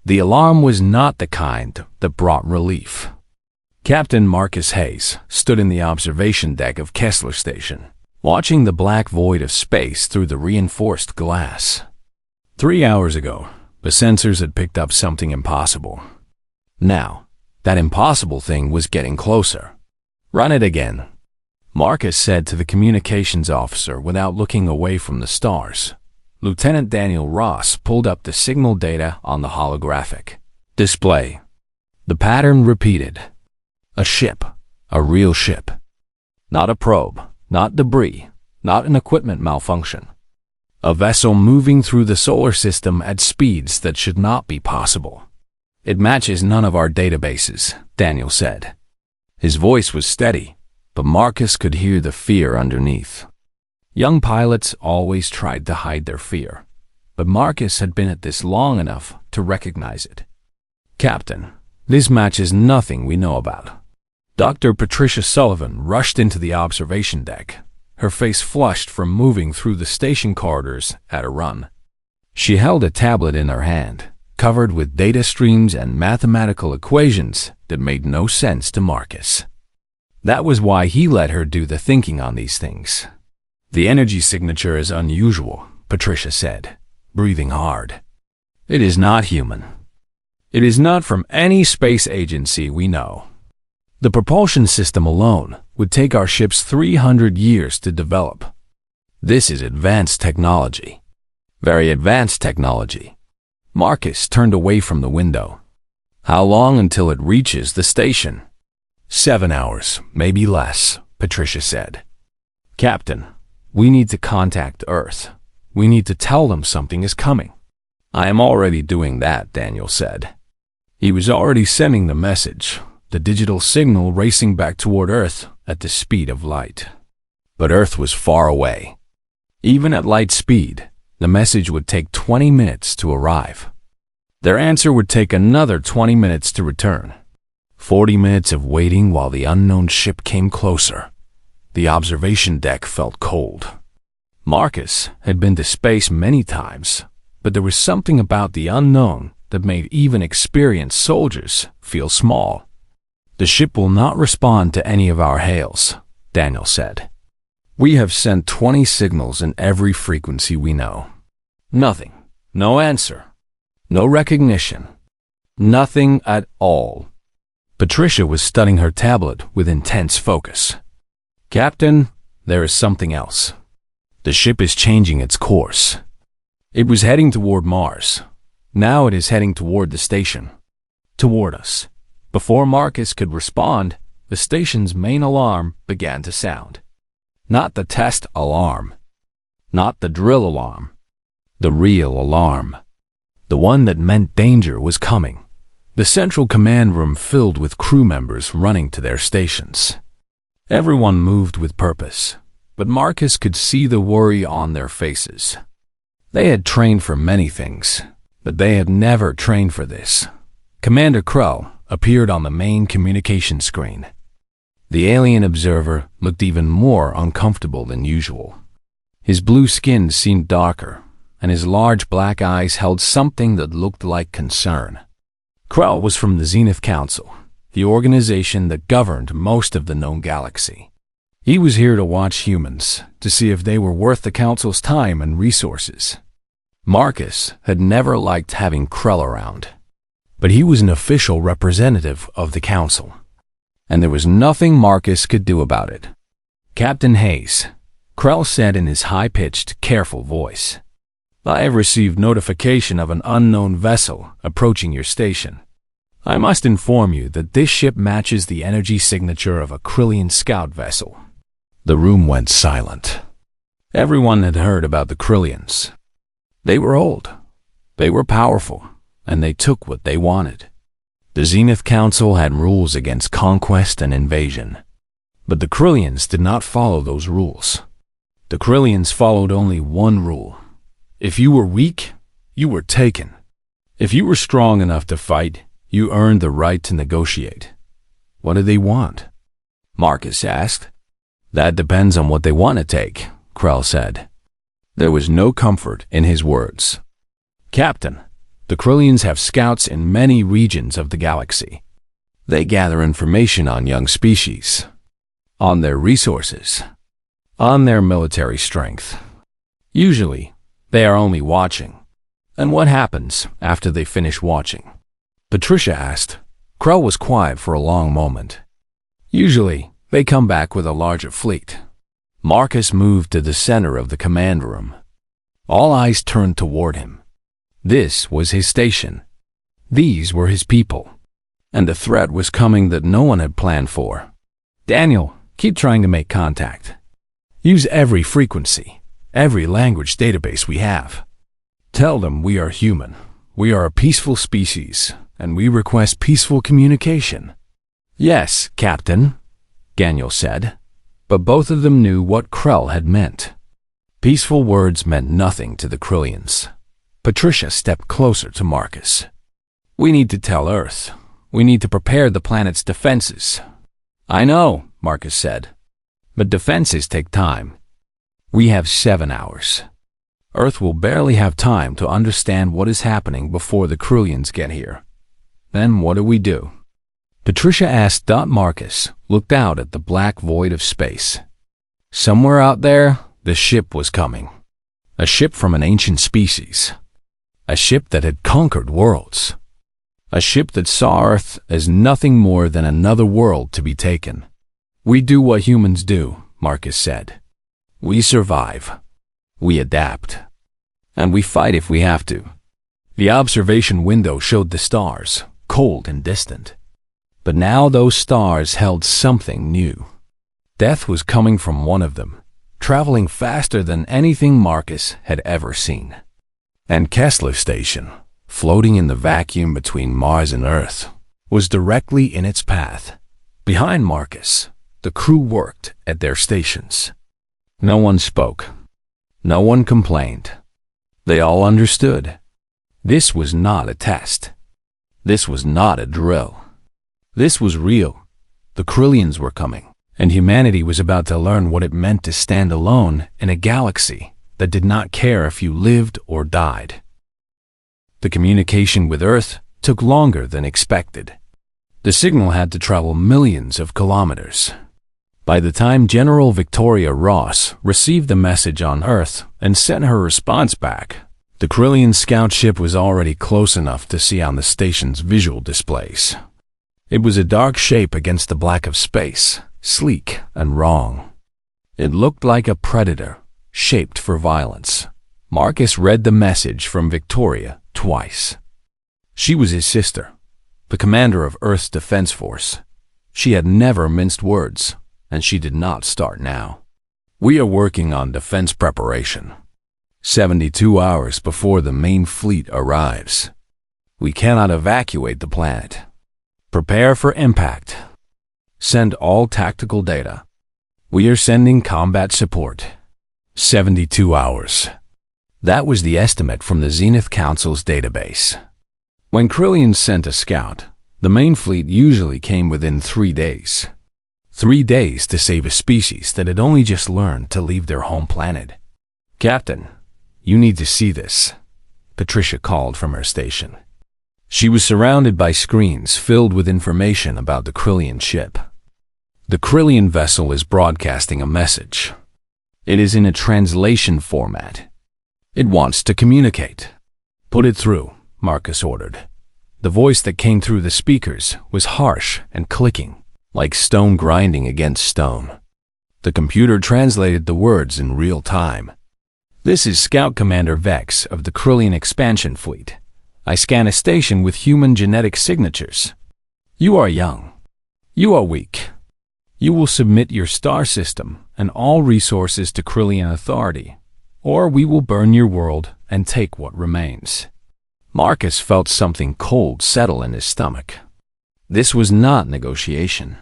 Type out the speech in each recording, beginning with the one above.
The alarm was not the kind that brought relief. Captain Marcus Hayes stood in the observation deck of Kessler Station, watching the black void of space through the reinforced glass. 3 hours ago, the sensors had picked up something impossible. Now, that impossible thing was getting closer. "Run it again," Marcus said to the communications officer without looking away from the stars. Lieutenant Daniel Ross pulled up the signal data on the holographic display. The pattern repeated. A ship, a real ship. Not a probe, not debris, not an equipment malfunction. A vessel moving through the solar system at speeds that should not be possible. "It matches none of our databases," Daniel said. His voice was steady, but Marcus could hear the fear underneath. Young pilots always tried to hide their fear, but Marcus had been at this long enough to recognize it. "Captain, this matches nothing we know about." Dr. Patricia Sullivan rushed into the observation deck, her face flushed from moving through the station corridors at a run. She held a tablet in her hand, covered with data streams and mathematical equations that made no sense to Marcus. That was why he let her do the thinking on these things. "The energy signature is unusual," Patricia said, breathing hard. "It is not human. It is not from any space agency we know. The propulsion system alone would take our ships 300 years to develop. This is advanced technology. Very advanced technology." Marcus turned away from the window. "How long until it reaches the station?" 7 hours, maybe less, Patricia said. "Captain, we need to contact Earth. We need to tell them something is coming." "I am already doing that," Daniel said. He was already sending the message, the digital signal racing back toward Earth at the speed of light. But Earth was far away. Even at light speed, the message would take 20 minutes to arrive. Their answer would take another 20 minutes to return. 40 minutes of waiting while the unknown ship came closer. The observation deck felt cold. Marcus had been to space many times, but there was something about the unknown that made even experienced soldiers feel small. "The ship will not respond to any of our hails," Daniel said. "We have sent 20 signals in every frequency we know. Nothing. No answer. No recognition. Nothing at all." Patricia was studying her tablet with intense focus. "Captain, there is something else. The ship is changing its course. It was heading toward Mars. Now it is heading toward the station. Toward us." Before Marcus could respond, the station's main alarm began to sound. Not the test alarm. Not the drill alarm. The real alarm. The one that meant danger was coming. The central command room filled with crew members running to their stations. Everyone moved with purpose, but Marcus could see the worry on their faces. They had trained for many things, but they had never trained for this. Commander Krell appeared on the main communication screen. The alien observer looked even more uncomfortable than usual. His blue skin seemed darker, and his large black eyes held something that looked like concern. Krell was from the Zenith Council, the organization that governed most of the known galaxy. He was here to watch humans, to see if they were worth the Council's time and resources. Marcus had never liked having Krell around, but he was an official representative of the Council, and there was nothing Marcus could do about it. "Captain Hayes," Krell said in his high-pitched, careful voice, "I have received notification of an unknown vessel approaching your station. I must inform you that this ship matches the energy signature of a Krillian scout vessel." The room went silent. Everyone had heard about the Krillians. They were old, they were powerful, and they took what they wanted. The Zenith Council had rules against conquest and invasion, but the Krillians did not follow those rules. The Krillians followed only one rule. If you were weak, you were taken. If you were strong enough to fight, you earned the right to negotiate. "What do they want?" Marcus asked. "That depends on what they want to take," Krell said. There was no comfort in his words. "Captain, The Krillians have scouts in many regions of the galaxy. They gather information on young species, on their resources, on their military strength. Usually, they are only watching. And what happens after they finish watching? Patricia asked. Krell was quiet for a long moment. Usually, they come back with a larger fleet. Marcus moved to the center of the command room. All eyes turned toward him. This was his station. These were his people. And a threat was coming that no one had planned for. Daniel, keep trying to make contact. Use every frequency, every language database we have. Tell them we are human. We are a peaceful species, and we request peaceful communication. Yes, Captain, Daniel said, but both of them knew what Krell had meant. Peaceful words meant nothing to the Krillians. Patricia stepped closer to Marcus. We need to tell Earth. We need to prepare the planet's defenses. I know, Marcus said, but defenses take time. We have 7 hours. Earth will barely have time to understand what is happening before the Krillians get here. Then what do we do? Patricia asked. Marcus looked out at the black void of space. Somewhere out there, the ship was coming. A ship from an ancient species. A ship that had conquered worlds. A ship that saw Earth as nothing more than another world to be taken. We do what humans do, Marcus said. We survive. We adapt. And we fight if we have to. The observation window showed the stars, cold and distant. But now those stars held something new. Death was coming from one of them, traveling faster than anything Marcus had ever seen. And Kessler Station, floating in the vacuum between Mars and Earth, was directly in its path. Behind Marcus, the crew worked at their stations. No one spoke. No one complained. They all understood. This was not a test. This was not a drill. This was real. The Krillians were coming, and humanity was about to learn what it meant to stand alone in a galaxy that did not care if you lived or died. The communication with Earth took longer than expected. The signal had to travel millions of kilometers. By the time General Victoria Ross received the message on Earth and sent her response back, the Krillian scout ship was already close enough to see on the station's visual displays. It was a dark shape against the black of space, sleek and wrong. It looked like a predator, shaped for violence. Marcus read the message from Victoria twice. She was his sister, the commander of Earth's Defense Force. She had never minced words, and she did not start now. We are working on defense preparation. 72 hours before the main fleet arrives. We cannot evacuate the planet. Prepare for impact. Send all tactical data. We are sending combat support. 72 hours. That was the estimate from the Zenith Council's database. When Krillians sent a scout, the main fleet usually came within 3 days. 3 days to save a species that had only just learned to leave their home planet. Captain, you need to see this, Patricia called from her station. She was surrounded by screens filled with information about the Krillian ship. The Krillian vessel is broadcasting a message. It is in a translation format. It wants to communicate. Put it through, Marcus ordered. The voice that came through the speakers was harsh and clicking, like stone grinding against stone. The computer translated the words in real time. This is Scout Commander Vex of the Krillian Expansion Fleet. I scan a station with human genetic signatures. You are young. You are weak. You will submit your star system and all resources to Krillian authority, or we will burn your world and take what remains. Marcus felt something cold settle in his stomach. This was not negotiation.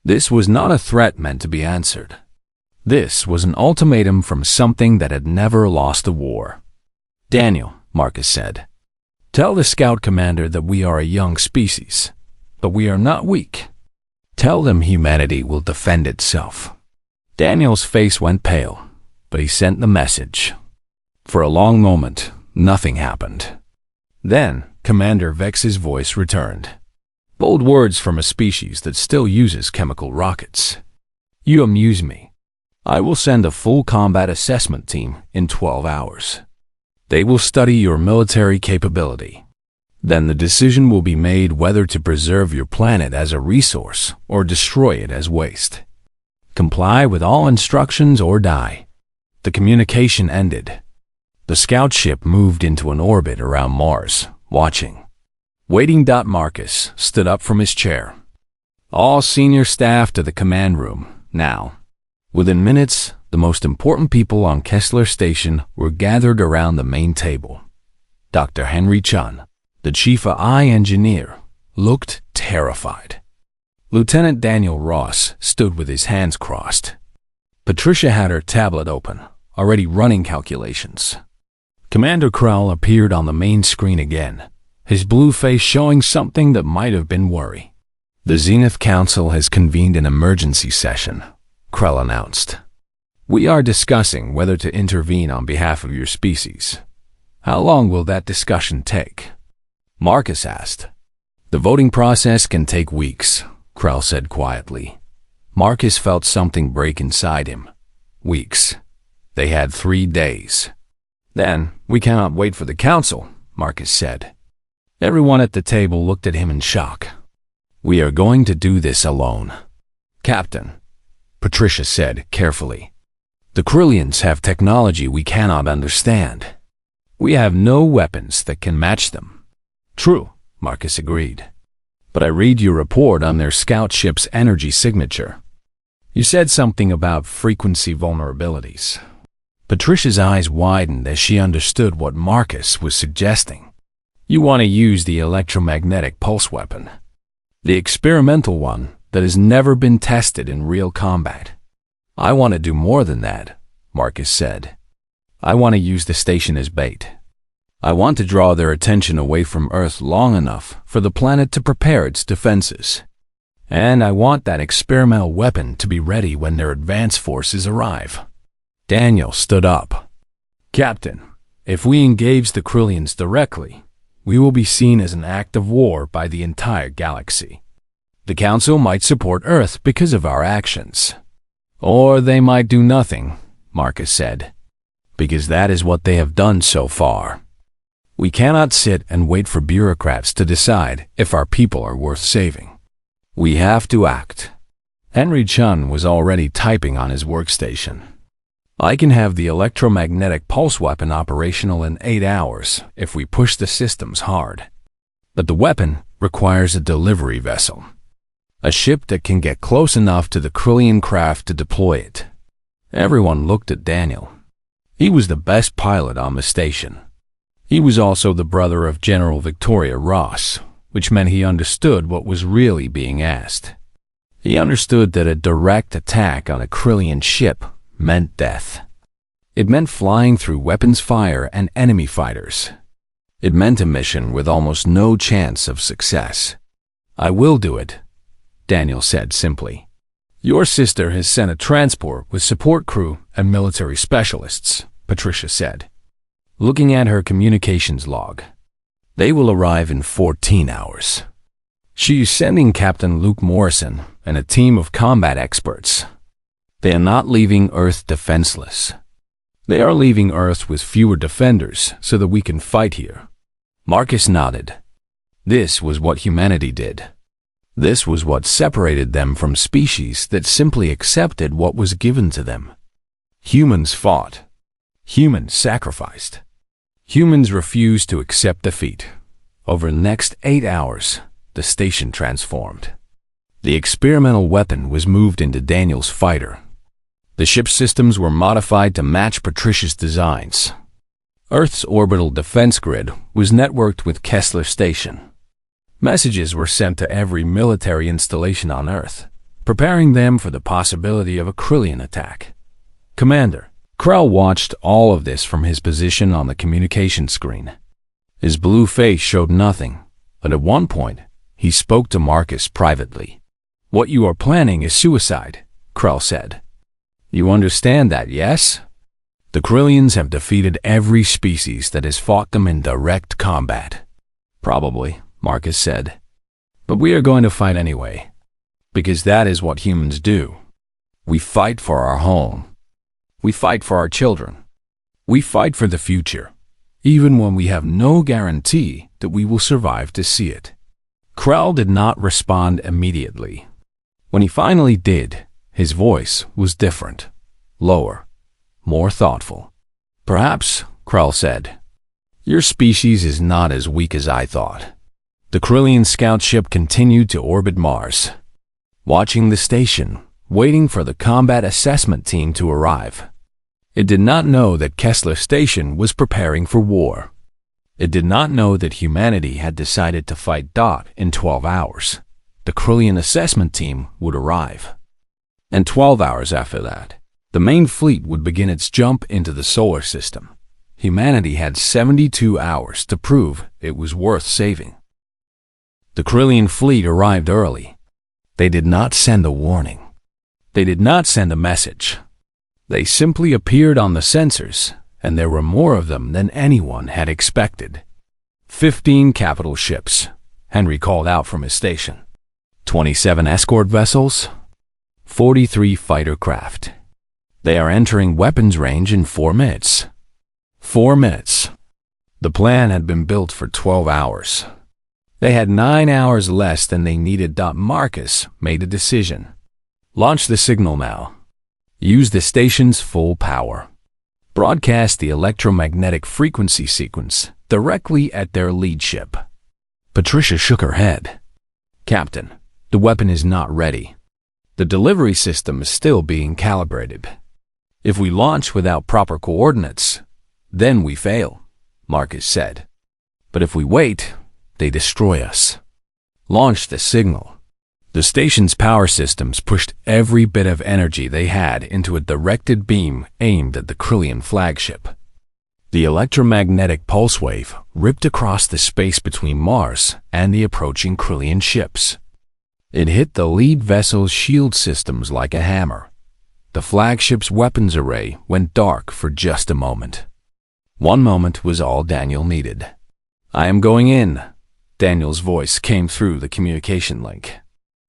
This was not a threat meant to be answered. This was an ultimatum from something that had never lost a war. Daniel, Marcus said, tell the scout commander that we are a young species, but we are not weak. Tell them humanity will defend itself. Daniel's face went pale, but he sent the message. For a long moment, nothing happened. Then, Commander Vex's voice returned. Bold words from a species that still uses chemical rockets. You amuse me. I will send a full combat assessment team in 12 hours. They will study your military capability. Then the decision will be made whether to preserve your planet as a resource or destroy it as waste. Comply with all instructions or die. The communication ended. The scout ship moved into an orbit around Mars, watching. Waiting. Marcus stood up from his chair. All senior staff to the command room, now. Within minutes, the most important people on Kessler Station were gathered around the main table. Dr. Henry Chun, the chief AI engineer, looked terrified. Lieutenant Daniel Ross stood with his hands crossed. Patricia had her tablet open, already running calculations. Commander Krell appeared on the main screen again, his blue face showing something that might have been worry. The Zenith Council has convened an emergency session, Krell announced. We are discussing whether to intervene on behalf of your species. How long will that discussion take? Marcus asked. The voting process can take weeks, Krell said quietly. Marcus felt something break inside him. Weeks. They had 3 days. Then, we cannot wait for the council, Marcus said. Everyone at the table looked at him in shock. We are going to do this alone. Captain, Patricia said carefully. The Krillians have technology we cannot understand. We have no weapons that can match them. True, Marcus agreed. But I read your report on their scout ship's energy signature. You said something about frequency vulnerabilities. Patricia's eyes widened as she understood what Marcus was suggesting. You want to use the electromagnetic pulse weapon. The experimental one that has never been tested in real combat. I want to do more than that, Marcus said. I want to use the station as bait. I want to draw their attention away from Earth long enough for the planet to prepare its defenses. And I want that experimental weapon to be ready when their advance forces arrive. Daniel stood up. Captain, if we engage the Krillians directly, we will be seen as an act of war by the entire galaxy. The Council might support Earth because of our actions. Or they might do nothing, Marcus said, because that is what they have done so far. We cannot sit and wait for bureaucrats to decide if our people are worth saving. We have to act. Henry Chun was already typing on his workstation. I can have the electromagnetic pulse weapon operational in 8 hours if we push the systems hard. But the weapon requires a delivery vessel. A ship that can get close enough to the Krillian craft to deploy it. Everyone looked at Daniel. He was the best pilot on the station. He was also the brother of General Victoria Ross, which meant he understood what was really being asked. He understood that a direct attack on a Krillian ship meant death. It meant flying through weapons fire and enemy fighters. It meant a mission with almost no chance of success. I will do it, Daniel said simply. Your sister has sent a transport with support crew and military specialists, Patricia said, looking at her communications log. They will arrive in 14 hours. She is sending Captain Luke Morrison and a team of combat experts. They are not leaving Earth defenseless. They are leaving Earth with fewer defenders so that we can fight here. Marcus nodded. This was what humanity did. This was what separated them from species that simply accepted what was given to them. Humans fought. Humans sacrificed. Humans refused to accept defeat. Over the next 8 hours, the station transformed. The experimental weapon was moved into Daniel's fighter. The ship's systems were modified to match Patricia's designs. Earth's orbital defense grid was networked with Kessler Station. Messages were sent to every military installation on Earth, preparing them for the possibility of a Krillian attack. Commander, Krell watched all of this from his position on the communication screen. His blue face showed nothing, but at one point, he spoke to Marcus privately. What you are planning is suicide, Krell said. You understand that, yes? The Krillians have defeated every species that has fought them in direct combat. Probably, Marcus said. But we are going to fight anyway, because that is what humans do. We fight for our home. We fight for our children. We fight for the future, even when we have no guarantee that we will survive to see it. Krell did not respond immediately. When he finally did, his voice was different, lower, more thoughtful. Perhaps, Krell said, your species is not as weak as I thought. The Krillian scout ship continued to orbit Mars, watching the station, waiting for the combat assessment team to arrive. It did not know that Kessler Station was preparing for war. It did not know that humanity had decided to fight Dot in 12 hours. The Krillian assessment team would arrive. And 12 hours after that, the main fleet would begin its jump into the solar system. Humanity had 72 hours to prove it was worth saving. The Krillian fleet arrived early. They did not send a warning. They did not send a message. They simply appeared on the sensors, and there were more of them than anyone had expected. 15 capital ships, Henry called out from his station. 27 escort vessels, 43 fighter craft. They are entering weapons range in 4 minutes. 4 minutes. The plan had been built for 12 hours. They had 9 hours less than they needed. Marcus made a decision. Launch the signal now. Use the station's full power. Broadcast the electromagnetic frequency sequence directly at their lead ship. Patricia shook her head. Captain, the weapon is not ready. The delivery system is still being calibrated. If we launch without proper coordinates, then we fail, Marcus said. But if we wait, they destroy us. Launch the signal. The station's power systems pushed every bit of energy they had into a directed beam aimed at the Krillian flagship. The electromagnetic pulse wave ripped across the space between Mars and the approaching Krillian ships. It hit the lead vessel's shield systems like a hammer. The flagship's weapons array went dark for just a moment. 1 moment was all Daniel needed. I am going in. Daniel's voice came through the communication link.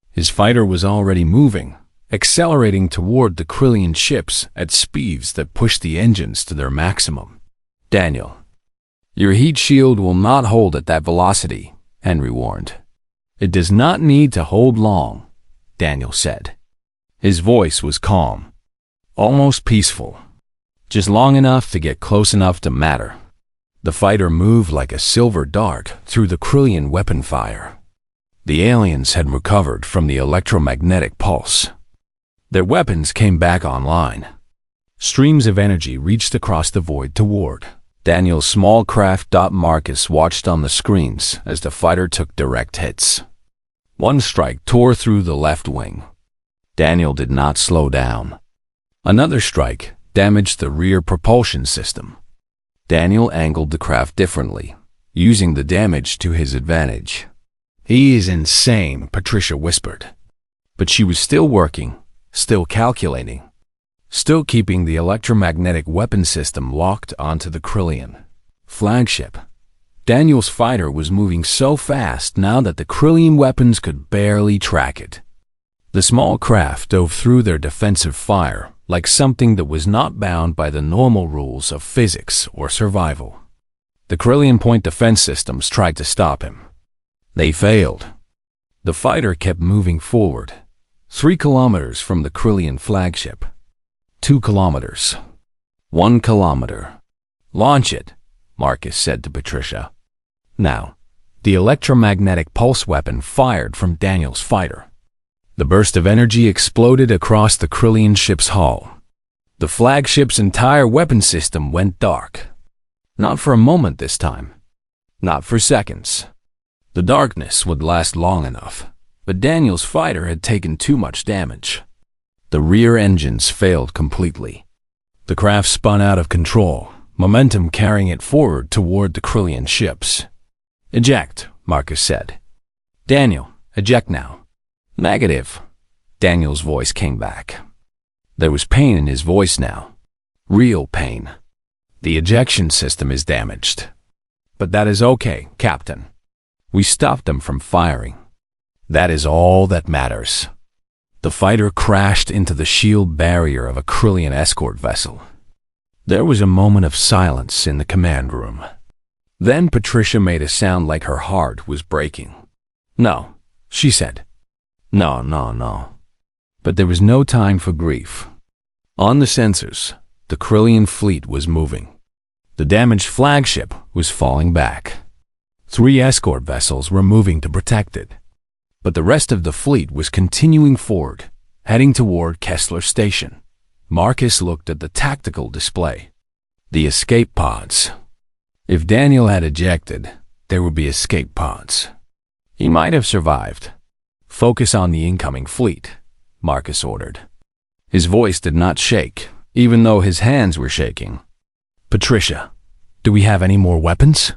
His fighter was already moving, accelerating toward the Krillian ships at speeds that pushed the engines to their maximum. Daniel, your heat shield will not hold at that velocity, Henry warned. It does not need to hold long, Daniel said. His voice was calm, almost peaceful, just long enough to get close enough to matter. The fighter moved like a silver dart through the Krillian weapon fire. The aliens had recovered from the electromagnetic pulse. Their weapons came back online. Streams of energy reached across the void toward Daniel's small craft. Marcus watched on the screens as the fighter took direct hits. One strike tore through the left wing. Daniel did not slow down. Another strike damaged the rear propulsion system. Daniel angled the craft differently, using the damage to his advantage. He is insane, Patricia whispered. But she was still working, still calculating, still keeping the electromagnetic weapon system locked onto the Krillian flagship. Daniel's fighter was moving so fast now that the Krillian weapons could barely track it. The small craft dove through their defensive fire like something that was not bound by the normal rules of physics or survival. The Krillian point defense systems tried to stop him. They failed. The fighter kept moving forward, 3 kilometers from the Krillian flagship. 2 kilometers. 1 kilometer. Launch it, Marcus said to Patricia. Now, the electromagnetic pulse weapon fired from Daniel's fighter. The burst of energy exploded across the Krillian ship's hull. The flagship's entire weapon system went dark. Not for a moment this time. Not for seconds. The darkness would last long enough, but Daniel's fighter had taken too much damage. The rear engines failed completely. The craft spun out of control, momentum carrying it forward toward the Krillian ships. Eject, Marcus said. Daniel, eject now. Negative. Daniel's voice came back. There was pain in his voice now. Real pain. The ejection system is damaged. But that is okay, Captain. We stopped them from firing. That is all that matters. The fighter crashed into the shield barrier of a Krillian escort vessel. There was a moment of silence in the command room. Then Patricia made a sound like her heart was breaking. "No," she said. No. But there was no time for grief. On the sensors, the Krillian fleet was moving. The damaged flagship was falling back. 3 escort vessels were moving to protect it. But the rest of the fleet was continuing forward, heading toward Kessler Station. Marcus looked at the tactical display. The escape pods. If Daniel had ejected, there would be escape pods. He might have survived. "Focus on the incoming fleet," Marcus ordered. His voice did not shake, even though his hands were shaking. "Patricia, do we have any more weapons?"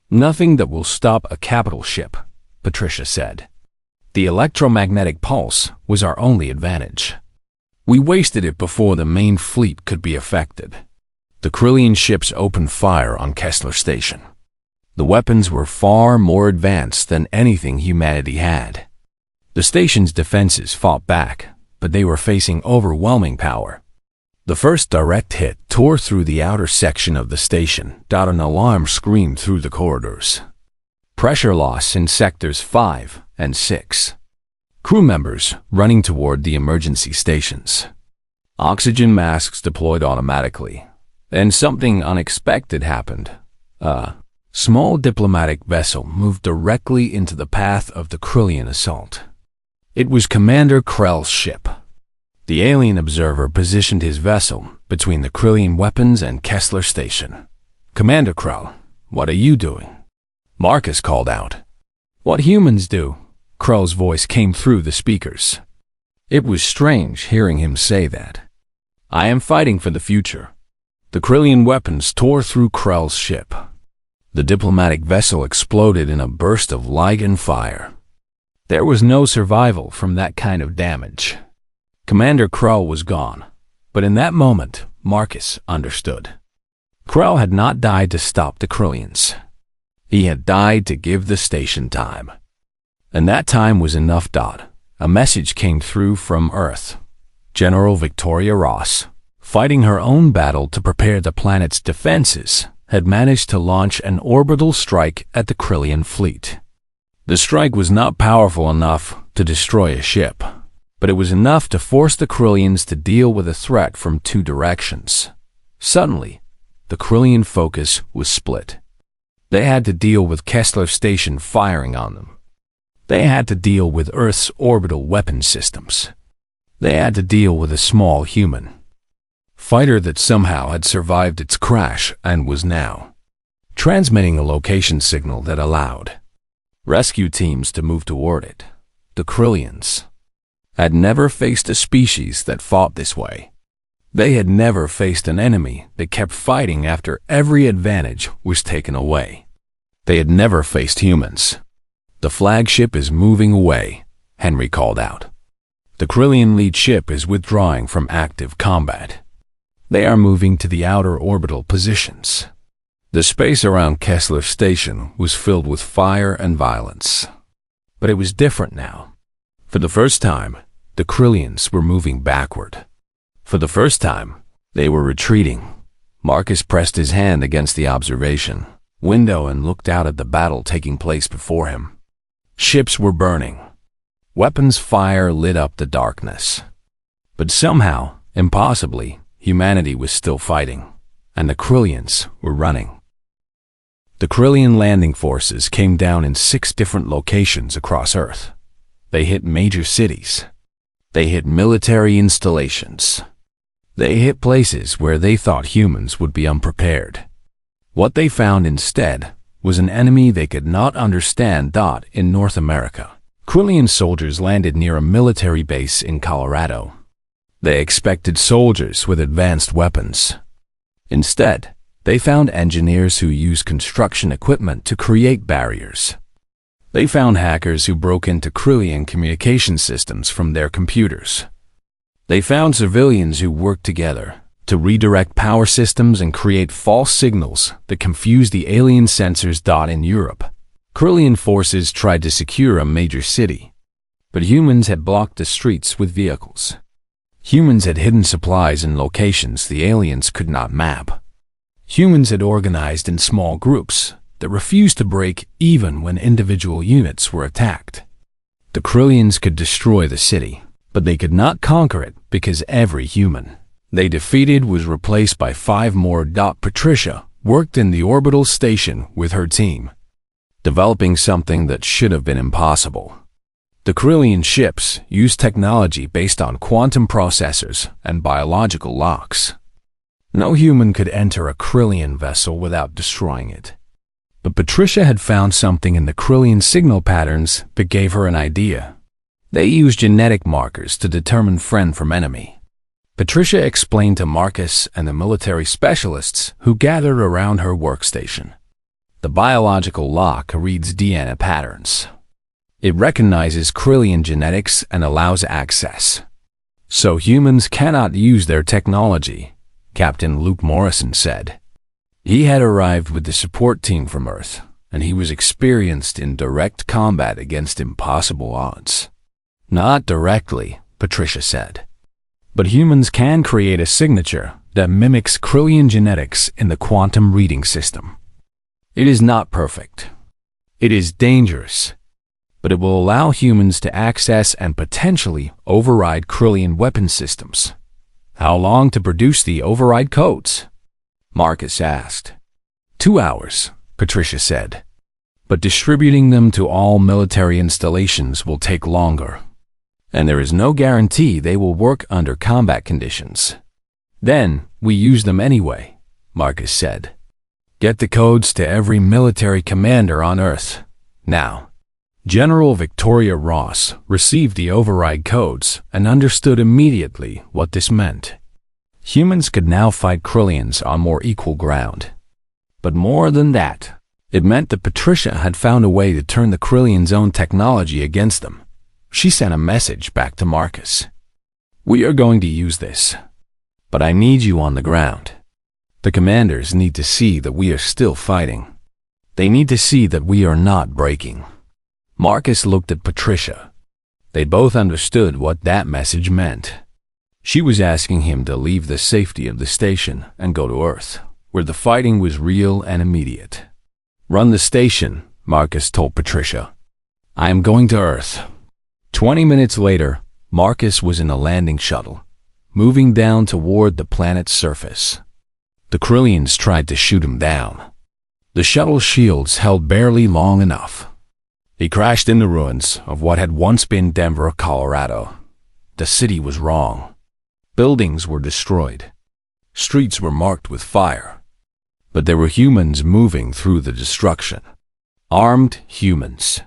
"Nothing that will stop a capital ship," Patricia said. "The electromagnetic pulse was our only advantage. We wasted it before the main fleet could be affected." The Krillian ships opened fire on Kessler Station. The weapons were far more advanced than anything humanity had. The station's defenses fought back, but they were facing overwhelming power. The first direct hit tore through the outer section of the station. An alarm screamed through the corridors. Pressure loss in sectors 5 and 6. Crew members running toward the emergency stations. Oxygen masks deployed automatically. Then something unexpected happened. A small diplomatic vessel moved directly into the path of the Krillian assault. It was Commander Krell's ship. The alien observer positioned his vessel between the Krillian weapons and Kessler Station. "Commander Krell, what are you doing?" Marcus called out. "What humans do," Krell's voice came through the speakers. It was strange hearing him say that. "I am fighting for the future." The Krillian weapons tore through Krell's ship. The diplomatic vessel exploded in a burst of light and fire. There was no survival from that kind of damage. Commander Krell was gone, but in that moment, Marcus understood. Krell had not died to stop the Krillians. He had died to give the station time. And that time was enough. A message came through from Earth. General Victoria Ross, fighting her own battle to prepare the planet's defenses, had managed to launch an orbital strike at the Krillian fleet. The strike was not powerful enough to destroy a ship, but it was enough to force the Krillians to deal with a threat from 2 directions. Suddenly, the Krillian focus was split. They had to deal with Kessler Station firing on them. They had to deal with Earth's orbital weapon systems. They had to deal with a small human fighter that somehow had survived its crash and was now transmitting a location signal that allowed rescue teams to move toward it. The Krillians had never faced a species that fought this way. They had never faced an enemy that kept fighting after every advantage was taken away. They had never faced humans. "The flagship is moving away," Henry called out. "The Krillian lead ship is withdrawing from active combat. They are moving to the outer orbital positions." The space around Kessler Station was filled with fire and violence. But it was different now. For the first time, the Krillians were moving backward. For the first time, they were retreating. Marcus pressed his hand against the observation window and looked out at the battle taking place before him. Ships were burning. Weapons fire lit up the darkness. But somehow, impossibly, humanity was still fighting, and the Krillians were running. The Krillian landing forces came down in 6 different locations across Earth. They hit major cities. They hit military installations. They hit places where they thought humans would be unprepared. What they found instead was an enemy they could not understand. In North America, Krillian soldiers landed near a military base in Colorado. They expected soldiers with advanced weapons. Instead, they found engineers who used construction equipment to create barriers. They found hackers who broke into Krillian communication systems from their computers. They found civilians who worked together to redirect power systems and create false signals that confused the alien sensors. In Europe, Krillian forces tried to secure a major city, but humans had blocked the streets with vehicles. Humans had hidden supplies in locations the aliens could not map. Humans had organized in small groups that refused to break even when individual units were attacked. The Krillians could destroy the city, but they could not conquer it because every human they defeated was replaced by 5 more. Patricia worked in the orbital station with her team, developing something that should have been impossible. The Krillian ships used technology based on quantum processors and biological locks. No human could enter a Krillian vessel without destroying it. But Patricia had found something in the Krillian signal patterns that gave her an idea. They used genetic markers to determine friend from enemy. Patricia explained to Marcus and the military specialists who gathered around her workstation. The biological lock reads DNA patterns. It recognizes Krillian genetics and allows access. So humans cannot use their technology, Captain Luke Morrison said. He had arrived with the support team from Earth, and he was experienced in direct combat against impossible odds. Not directly, Patricia said. But humans can create a signature that mimics Krillian genetics in the quantum reading system. It is not perfect. It is dangerous. But it will allow humans to access and potentially override Krillian weapon systems. How long to produce the override codes? Marcus asked. 2 hours, Patricia said. But distributing them to all military installations will take longer. And there is no guarantee they will work under combat conditions. Then, we use them anyway, Marcus said. Get the codes to every military commander on Earth, now. General Victoria Ross received the override codes and understood immediately what this meant. Humans could now fight Krillians on more equal ground. But more than that, it meant that Patricia had found a way to turn the Krillians' own technology against them. She sent a message back to Marcus. We are going to use this, but I need you on the ground. The commanders need to see that we are still fighting. They need to see that we are not breaking. Marcus looked at Patricia. They both understood what that message meant. She was asking him to leave the safety of the station and go to Earth, where the fighting was real and immediate. Run the station, Marcus told Patricia. I am going to Earth. 20 minutes later, Marcus was in a landing shuttle, moving down toward the planet's surface. The Krillians tried to shoot him down. The shuttle's shields held barely long enough. He crashed in the ruins of what had once been Denver, Colorado. The city was wrong. Buildings were destroyed. Streets were marked with fire. But there were humans moving through the destruction. Armed humans.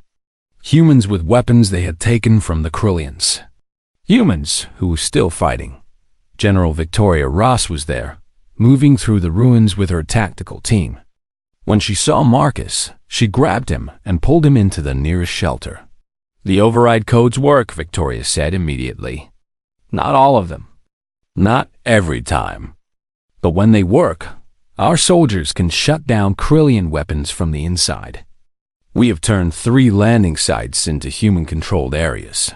Humans with weapons they had taken from the Krillians. Humans who were still fighting. General Victoria Ross was there, moving through the ruins with her tactical team. When she saw Marcus, she grabbed him and pulled him into the nearest shelter. The override codes work, Victoria said immediately. Not all of them. Not every time. But when they work, our soldiers can shut down Krillian weapons from the inside. We have turned 3 landing sites into human-controlled areas.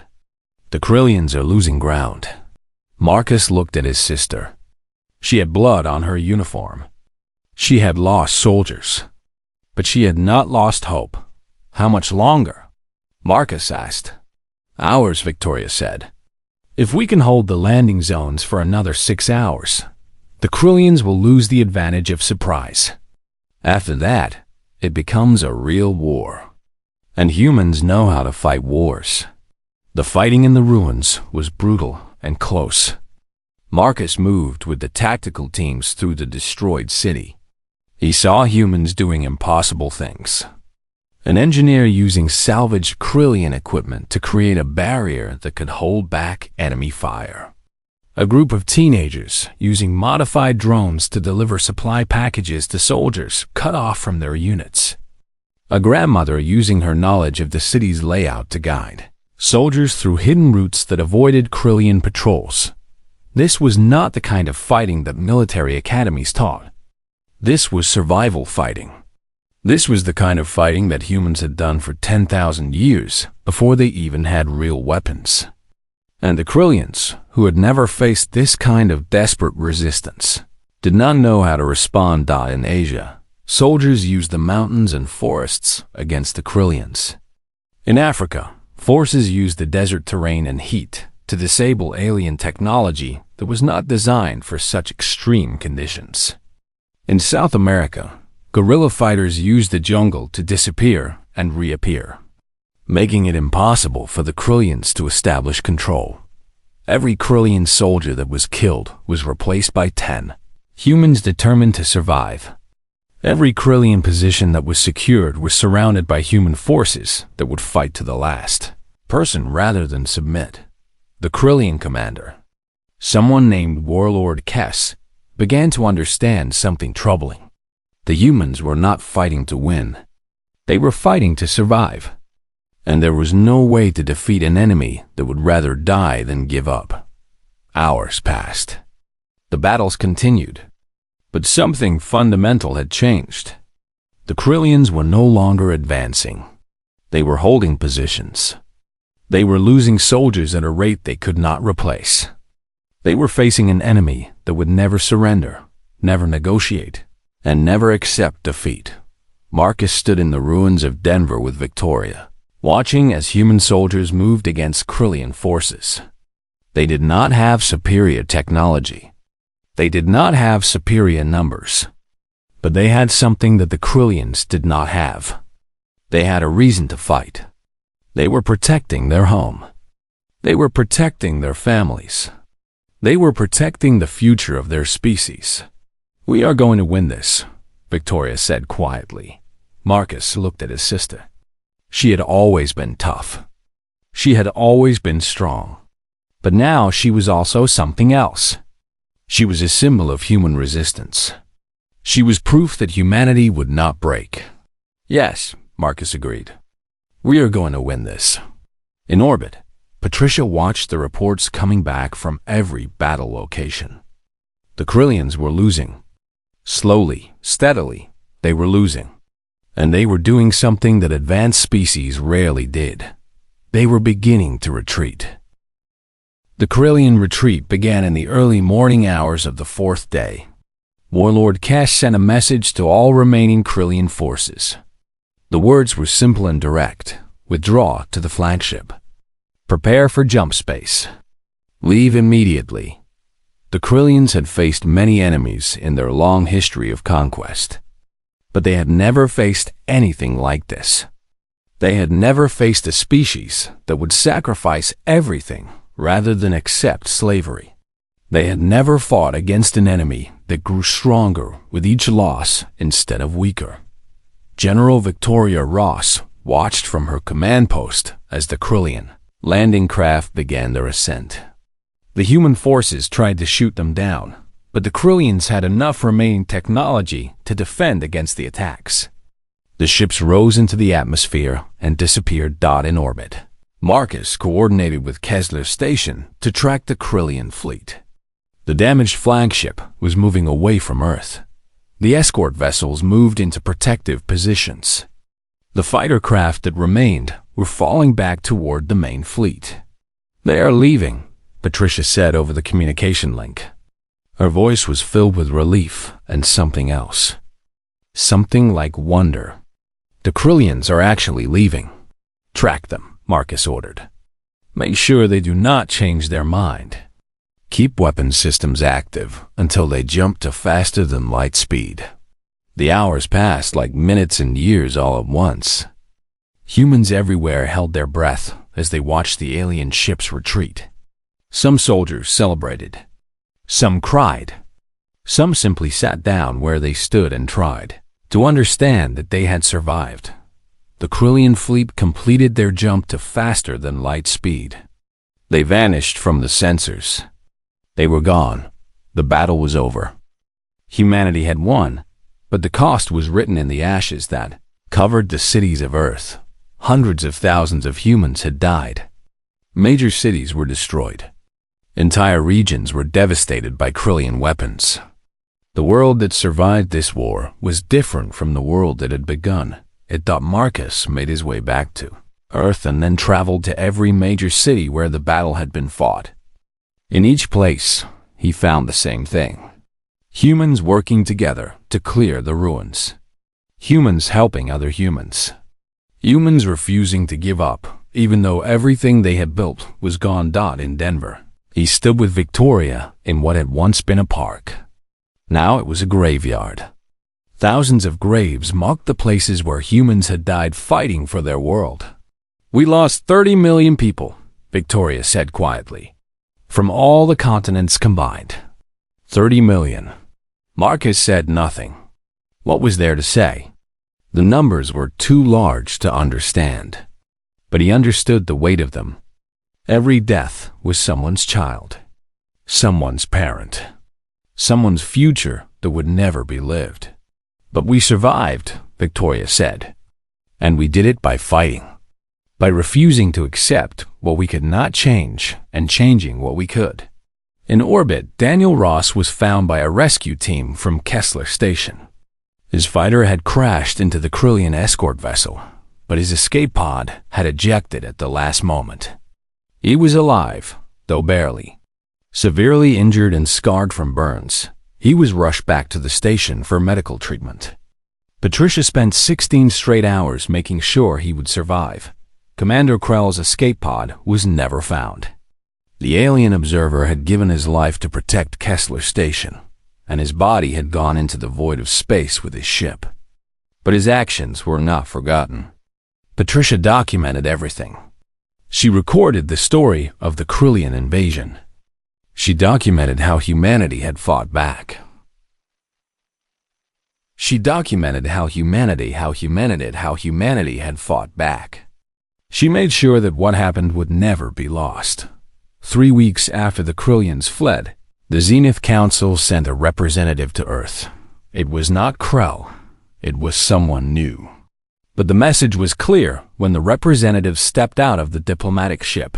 The Krillians are losing ground. Marcus looked at his sister. She had blood on her uniform. She had lost soldiers. But she had not lost hope. How much longer? Marcus asked. Hours, Victoria said. If we can hold the landing zones for another 6 hours, the Krillians will lose the advantage of surprise. After that, it becomes a real war. And humans know how to fight wars. The fighting in the ruins was brutal and close. Marcus moved with the tactical teams through the destroyed city. He saw humans doing impossible things. An engineer using salvaged Krillian equipment to create a barrier that could hold back enemy fire. A group of teenagers using modified drones to deliver supply packages to soldiers cut off from their units. A grandmother using her knowledge of the city's layout to guide soldiers through hidden routes that avoided Krillian patrols. This was not the kind of fighting that military academies taught. This was survival fighting. This was the kind of fighting that humans had done for 10,000 years before they even had real weapons. And the Krillians, who had never faced this kind of desperate resistance, did not know how to respond. In Asia, soldiers used the mountains and forests against the Krillians. In Africa, forces used the desert terrain and heat to disable alien technology that was not designed for such extreme conditions. In South America, guerrilla fighters used the jungle to disappear and reappear, making it impossible for the Krillians to establish control. Every Krillian soldier that was killed was replaced by 10 humans determined to survive. Every Krillian position that was secured was surrounded by human forces that would fight to the last person rather than submit. The Krillian commander, someone named Warlord Kess, began to understand something troubling. The humans were not fighting to win. They were fighting to survive. And there was no way to defeat an enemy that would rather die than give up. Hours passed. The battles continued. But something fundamental had changed. The Krillians were no longer advancing. They were holding positions. They were losing soldiers at a rate they could not replace. They were facing an enemy that would never surrender, never negotiate, and never accept defeat. Marcus stood in the ruins of Denver with Victoria, watching as human soldiers moved against Krillian forces. They did not have superior technology. They did not have superior numbers. But they had something that the Krillians did not have. They had a reason to fight. They were protecting their home. They were protecting their families. They were protecting the future of their species. "We are going to win this," Victoria said quietly. Marcus looked at his sister. She had always been tough. She had always been strong. But now she was also something else. She was a symbol of human resistance. She was proof that humanity would not break. "Yes," Marcus agreed. "We are going to win this." In orbit, Patricia watched the reports coming back from every battle location. The Krillians were losing. Slowly, steadily, they were losing. And they were doing something that advanced species rarely did. They were beginning to retreat. The Krillian retreat began in the early morning hours of the 4th day. Warlord Cash sent a message to all remaining Krillian forces. The words were simple and direct. Withdraw to the flagship. Prepare for jump space. Leave immediately. The Krillians had faced many enemies in their long history of conquest. But they had never faced anything like this. They had never faced a species that would sacrifice everything rather than accept slavery. They had never fought against an enemy that grew stronger with each loss instead of weaker. General Victoria Ross watched from her command post as the Krillian landing craft began their ascent. The human forces tried to shoot them down, but the Krillians had enough remaining technology to defend against the attacks. The ships rose into the atmosphere and disappeared. In orbit, Marcus coordinated with Kessler Station to track the Krillian fleet. The damaged flagship was moving away from Earth. The escort vessels moved into protective positions. The fighter craft that remained were falling back toward the main fleet. "They are leaving," Patricia said over the communication link. Her voice was filled with relief and something else. Something like wonder. "The Krillians are actually leaving." "Track them," Marcus ordered. "Make sure they do not change their mind. Keep weapon systems active until they jump to faster than light speed." The hours passed like minutes and years all at once. Humans everywhere held their breath as they watched the alien ships retreat. Some soldiers celebrated. Some cried. Some simply sat down where they stood and tried to understand that they had survived. The Krillian fleet completed their jump to faster than light speed. They vanished from the sensors. They were gone. The battle was over. Humanity had won, but the cost was written in the ashes that covered the cities of Earth. Hundreds of thousands of humans had died. Major cities were destroyed. Entire regions were devastated by Krillian weapons. The world that survived this war was different from the world that had begun. It thought Marcus made his way back to Earth and then traveled to every major city where the battle had been fought. In each place, he found the same thing. Humans working together to clear the ruins. Humans helping other humans. Humans refusing to give up, even though everything they had built was gone. In Denver, he stood with Victoria in what had once been a park. Now it was a graveyard. Thousands of graves marked the places where humans had died fighting for their world. "We lost 30 million people," Victoria said quietly. "From all the continents combined. 30 million. Marcus said nothing. What was there to say? The numbers were too large to understand. But he understood the weight of them. Every death was someone's child, someone's parent, someone's future that would never be lived. "But we survived," Victoria said. "And we did it by fighting. By refusing to accept what we could not change and changing what we could." In orbit, Daniel Ross was found by a rescue team from Kessler Station. His fighter had crashed into the Krillian escort vessel, but his escape pod had ejected at the last moment. He was alive, though barely. Severely injured and scarred from burns, he was rushed back to the station for medical treatment. Patricia spent 16 straight hours making sure he would survive. Commander Krell's escape pod was never found. The alien observer had given his life to protect Kessler Station, and his body had gone into the void of space with his ship. But his actions were not forgotten. Patricia documented everything. She recorded the story of the Krillian invasion. She documented how humanity had fought back. She documented how humanity had fought back. She made sure that what happened would never be lost. 3 weeks after the Krillians fled, the Zenith Council sent a representative to Earth. It was not Krell. It was someone new. But the message was clear when the representative stepped out of the diplomatic ship.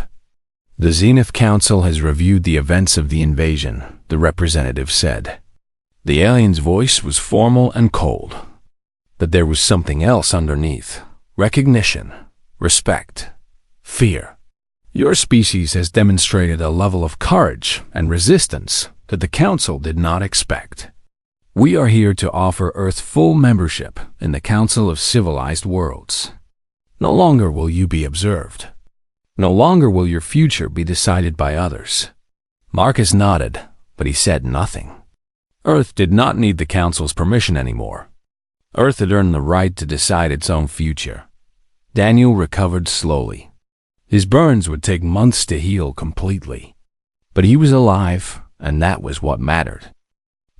"The Zenith Council has reviewed the events of the invasion," the representative said. The alien's voice was formal and cold. But there was something else underneath. Recognition, respect, fear. "Your species has demonstrated a level of courage and resistance that the Council did not expect. We are here to offer Earth full membership in the Council of Civilized Worlds. No longer will you be observed. No longer will your future be decided by others." Marcus nodded, but he said nothing. Earth did not need the Council's permission anymore. Earth had earned the right to decide its own future. Daniel recovered slowly. His burns would take months to heal completely. But he was alive, and that was what mattered.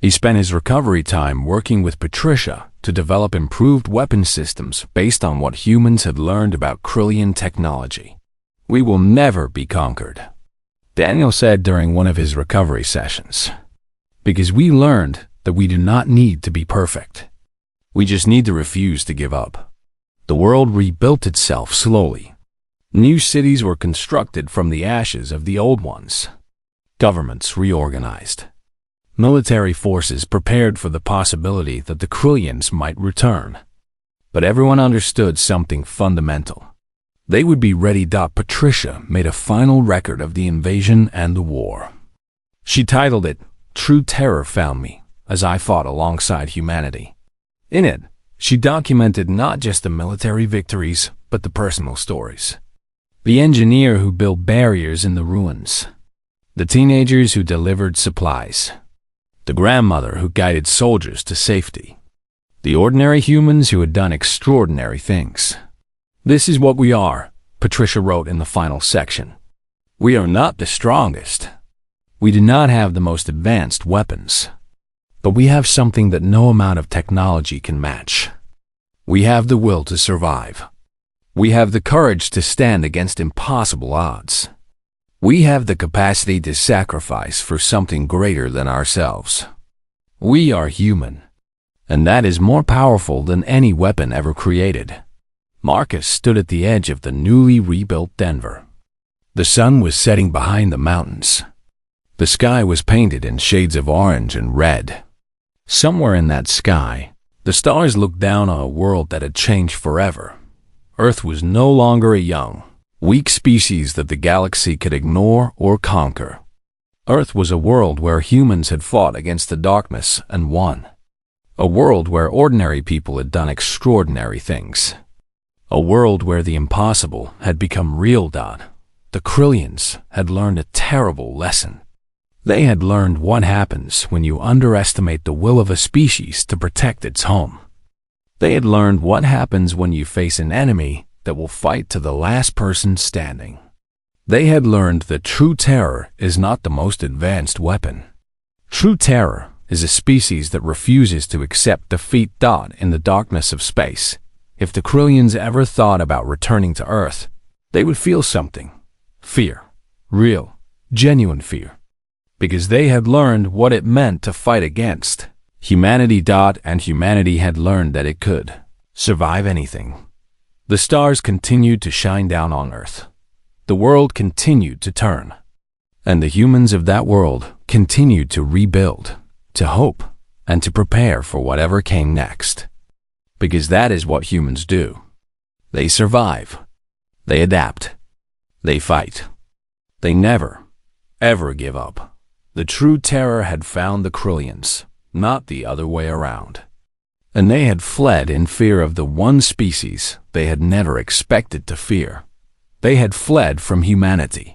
He spent his recovery time working with Patricia to develop improved weapon systems based on what humans had learned about Krillian technology. "We will never be conquered," Daniel said during one of his recovery sessions. "Because we learned that we do not need to be perfect. We just need to refuse to give up." The world rebuilt itself slowly. New cities were constructed from the ashes of the old ones. Governments reorganized. Military forces prepared for the possibility that the Krillians might return. But everyone understood something fundamental. They would be ready. Patricia made a final record of the invasion and the war. She titled it, "True Terror Found Me, as I Fought Alongside Humanity." In it, she documented not just the military victories, but the personal stories. The engineer who built barriers in the ruins. The teenagers who delivered supplies. The grandmother who guided soldiers to safety. The ordinary humans who had done extraordinary things. "This is what we are," Patricia wrote in the final section. "We are not the strongest. We do not have the most advanced weapons. But we have something that no amount of technology can match. We have the will to survive. We have the courage to stand against impossible odds. We have the capacity to sacrifice for something greater than ourselves. We are human, and that is more powerful than any weapon ever created." Marcus stood at the edge of the newly rebuilt Denver. The sun was setting behind the mountains. The sky was painted in shades of orange and red. Somewhere in that sky, the stars looked down on a world that had changed forever. Earth was no longer a young, weak species that the galaxy could ignore or conquer. Earth was a world where humans had fought against the darkness and won. A world where ordinary people had done extraordinary things. A world where the impossible had become real. The Krillians had learned a terrible lesson. They had learned what happens when you underestimate the will of a species to protect its home. They had learned what happens when you face an enemy that will fight to the last person standing. They had learned that true terror is not the most advanced weapon. True terror is a species that refuses to accept defeat. In the darkness of space, if the Krillians ever thought about returning to Earth, they would feel something. Fear. Real, genuine fear. Because they had learned what it meant to fight against humanity. And humanity had learned that it could survive anything. The stars continued to shine down on Earth. The world continued to turn. And the humans of that world continued to rebuild, to hope, and to prepare for whatever came next. Because that is what humans do. They survive. They adapt. They fight. They never, ever give up. The true terror had found the Krillians, not the other way around. And they had fled in fear of the one species they had never expected to fear. They had fled from humanity.